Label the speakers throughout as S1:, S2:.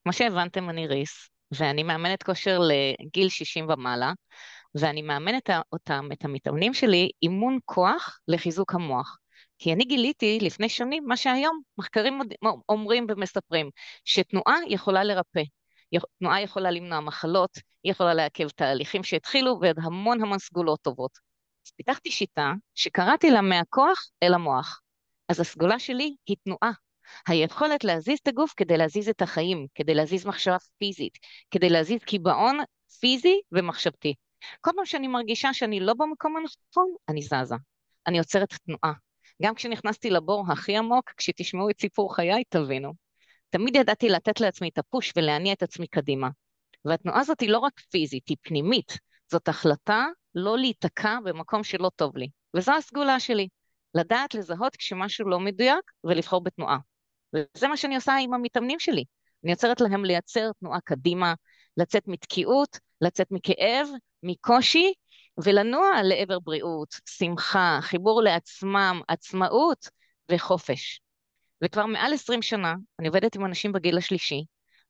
S1: כמו שהבנתם, אני ריס, ואני מאמנת כושר לגיל 60 ומעלה, ואני מאמנת אותם, את המתאמנים שלי, אימון כוח לחיזוק המוח. כי אני גיליתי לפני שנים מה שהיום מחקרים אומרים ומספרים, שתנועה יכולה לרפא, תנועה יכולה למנוע מחלות, היא יכולה לעכב תהליכים שהתחילו, ועוד המון המון סגולות טובות. אז פיתחתי שיטה שקראתי לה מהכוח אל המוח. אז הסגולה שלי היא תנועה. היכולת להזיז את הגוף כדי להזיז את החיים, כדי להזיז מחשבה פיזית, כדי להזיז קיבעון פיזי ומחשבתי. כל פעם שאני מרגישה שאני לא במקום הנכון, אני זזה. אני עוצרת תנועה. גם כשנכנסתי לבור הכי עמוק, כשתשמעו את סיפור חיי, תבינו. תמיד ידעתי לתת לעצמי את הפוש ולהניע את עצמי קדימה. והתנועה הזאת היא לא רק פיזית, היא פנימית. זאת החלטה לא להיתקע במקום שלא טוב לי. וזו הסגולה שלי. לדעת לזהות כשמשהו לא מדויק ולבחור בתנועה. וזה מה שאני עושה עם המתאמנים שלי. אני יוצרת להם לייצר תנועה קדימה, לצאת מתקיעות, לצאת מכאב, מקושי, ולנוע לעבר בריאות, שמחה, חיבור לעצמם, עצמאות וחופש. וכבר מעל 20 שנה אני עובדת עם אנשים בגיל השלישי,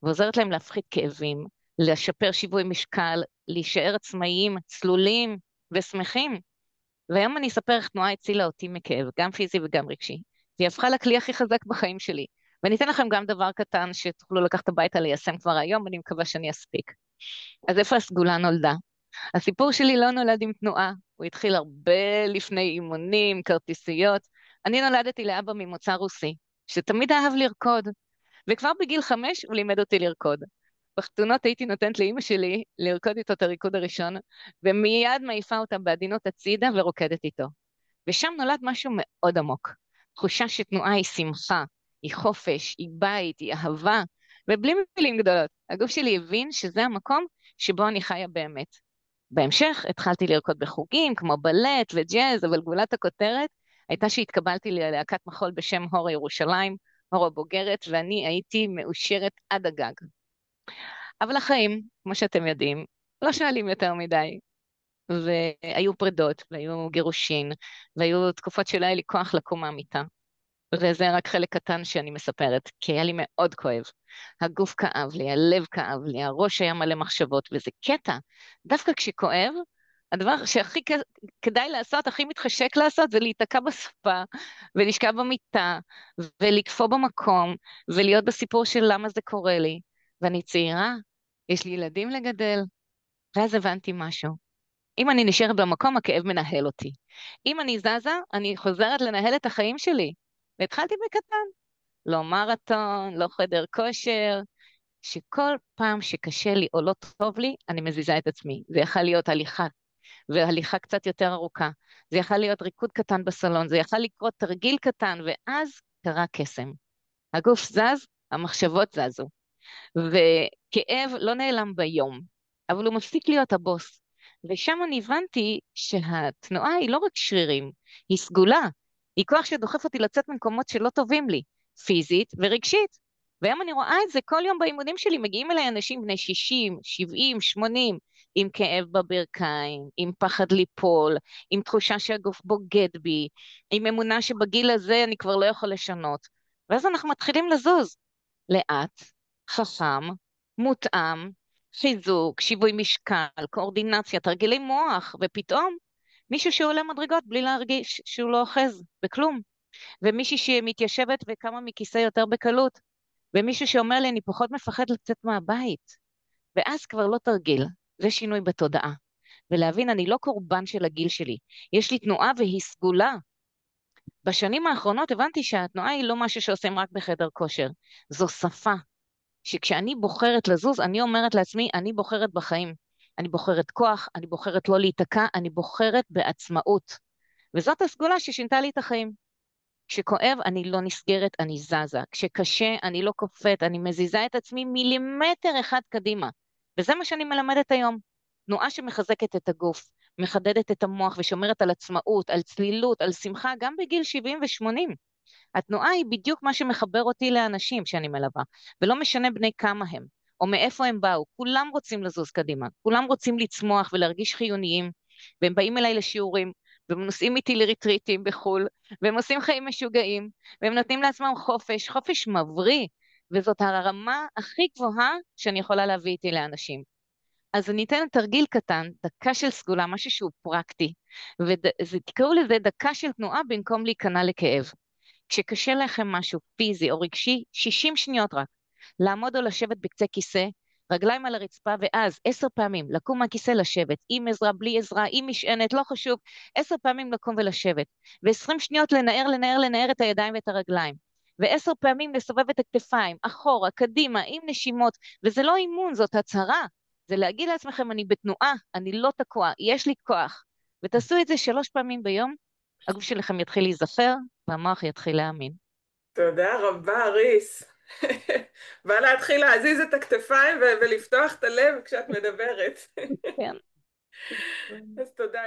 S1: ועוזרת להם להפחית כאבים, לשפר שיווי משקל, להישאר עצמאיים, צלולים ושמחים. והיום אני אספר איך תנועה הצילה אותי מכאב, גם פיזי וגם רגשי. והיא הפכה לכלי הכי חזק בחיים שלי. ואני אתן לכם גם דבר קטן שתוכלו לקחת הביתה ליישם כבר היום, אני מקווה שאני אספיק. אז איפה הסגולה נולדה? הסיפור שלי לא נולד עם תנועה, הוא התחיל הרבה לפני אימונים, כרטיסיות. אני נולדתי לאבא ממוצא רוסי, שתמיד אהב לרקוד, וכבר בגיל 5 הוא לימד אותי לרקוד. בחתונות הייתי נותנת לאימא שלי לרקוד איתו את הריקוד הראשון, ומיד מעיפה אותה בעדינות הצידה ורוקדת איתו. ושם נולד משהו מאוד עמוק. תחושה שתנועה היא שמחה, היא חופש, היא בית, היא אהבה, ובלי מילים גדולות. הגוף שלי הבין שזה המקום שבו אני חיה באמת. בהמשך התחלתי לרקוד בחוגים כמו בלט וג'אז, אבל גבולת הכותרת הייתה שהתקבלתי ללהקת מחול בשם הורה ירושלים, הורה בוגרת, ואני הייתי מאושרת עד הגג. אבל החיים, כמו שאתם יודעים, לא שואלים יותר מדי. והיו פרידות, והיו גירושין, והיו תקופות שלא היה לי כוח לקום מהמיטה. וזה רק חלק קטן שאני מספרת, כי היה לי מאוד כואב. הגוף כאב לי, הלב כאב לי, הראש היה מלא מחשבות, וזה קטע. דווקא כשכואב, הדבר שהכי כדאי לעשות, הכי מתחשק לעשות, זה להיתקע בספה, ולשכב במיטה, ולקפוא במקום, ולהיות בסיפור של למה זה קורה לי. ואני צעירה, יש לי ילדים לגדל, ואז הבנתי משהו. אם אני נשארת במקום, הכאב מנהל אותי. אם אני זזה, אני חוזרת לנהל את החיים שלי. והתחלתי בקטן. לא מרתון, לא חדר כושר, שכל פעם שקשה לי או לא טוב לי, אני מזיזה את עצמי. זה יכול להיות הליכה, והליכה קצת יותר ארוכה. זה יכול להיות ריקוד קטן בסלון, זה יכול לקרות תרגיל קטן, ואז קרה קסם. הגוף זז, המחשבות זזו. וכאב לא נעלם ביום, אבל הוא מפסיק להיות הבוס. ושם אני הבנתי שהתנועה היא לא רק שרירים, היא סגולה. היא כוח שדוחף אותי לצאת ממקומות שלא טובים לי, פיזית ורגשית. והיום אני רואה את זה כל יום באימונים שלי, מגיעים אליי אנשים בני 60, 70, 80, עם כאב בברכיים, עם פחד ליפול, עם תחושה שהגוף בוגד בי, עם אמונה שבגיל הזה אני כבר לא יכול לשנות. ואז אנחנו מתחילים לזוז, לאט, חכם, מותאם, חיזוק, שיווי משקל, קואורדינציה, תרגילי מוח, ופתאום מישהו שעולה מדרגות בלי להרגיש שהוא לא אוחז בכלום, ומישהי שמתיישבת וקמה מכיסא יותר בקלות, ומישהו שאומר לי אני פחות מפחד לצאת מהבית, ואז כבר לא תרגיל, זה שינוי בתודעה, ולהבין אני לא קורבן של הגיל שלי, יש לי תנועה והיא סגולה. בשנים האחרונות הבנתי שהתנועה היא לא משהו שעושים רק בחדר כושר, זו שפה. שכשאני בוחרת לזוז, אני אומרת לעצמי, אני בוחרת בחיים. אני בוחרת כוח, אני בוחרת לא להיתקע, אני בוחרת בעצמאות. וזאת הסגולה ששינתה לי את החיים. כשכואב, אני לא נסגרת, אני זזה. כשקשה, אני לא קופאת, אני מזיזה את עצמי מילימטר אחד קדימה. וזה מה שאני מלמדת היום. תנועה שמחזקת את הגוף, מחדדת את המוח ושומרת על עצמאות, על צלילות, על שמחה, גם בגיל 70 ו-80. התנועה היא בדיוק מה שמחבר אותי לאנשים שאני מלווה, ולא משנה בני כמה הם, או מאיפה הם באו, כולם רוצים לזוז קדימה, כולם רוצים לצמוח ולהרגיש חיוניים, והם באים אליי לשיעורים, והם נוסעים איתי לריטריטים בחו"ל, והם עושים חיים משוגעים, והם נותנים לעצמם חופש, חופש מבריא, וזאת הרמה הכי גבוהה שאני יכולה להביא איתי לאנשים. אז אני אתן תרגיל קטן, דקה של סגולה, משהו שהוא פרקטי, ותקראו לזה דקה של תנועה במקום להיכנע לכאב. כשקשה לכם משהו פיזי או רגשי, 60 שניות רק. לעמוד או לשבת בקצה כיסא, רגליים על הרצפה, ואז 10 פעמים לקום מהכיסא לשבת, עם עזרה, בלי עזרה, עם משענת, לא חשוב, 10 פעמים לקום ולשבת, ו20 שניות לנער את הידיים ואת הרגליים, ו10 פעמים לסובב את הכתפיים, אחורה, קדימה, עם נשימות, וזה לא אימון, זאת הצהרה, זה להגיד לעצמכם, אני בתנועה, אני לא תקוע, יש לי כוח, ותעשו את זה 3 פעמים ביום, הגוף שלכם יתחיל להיזפר, והמוח יתחיל להאמין.
S2: תודה רבה, ריס. בא להתחיל להזיז את הכתפיים ולפתוח את הלב כשאת מדברת.
S1: כן.
S2: אז תודה.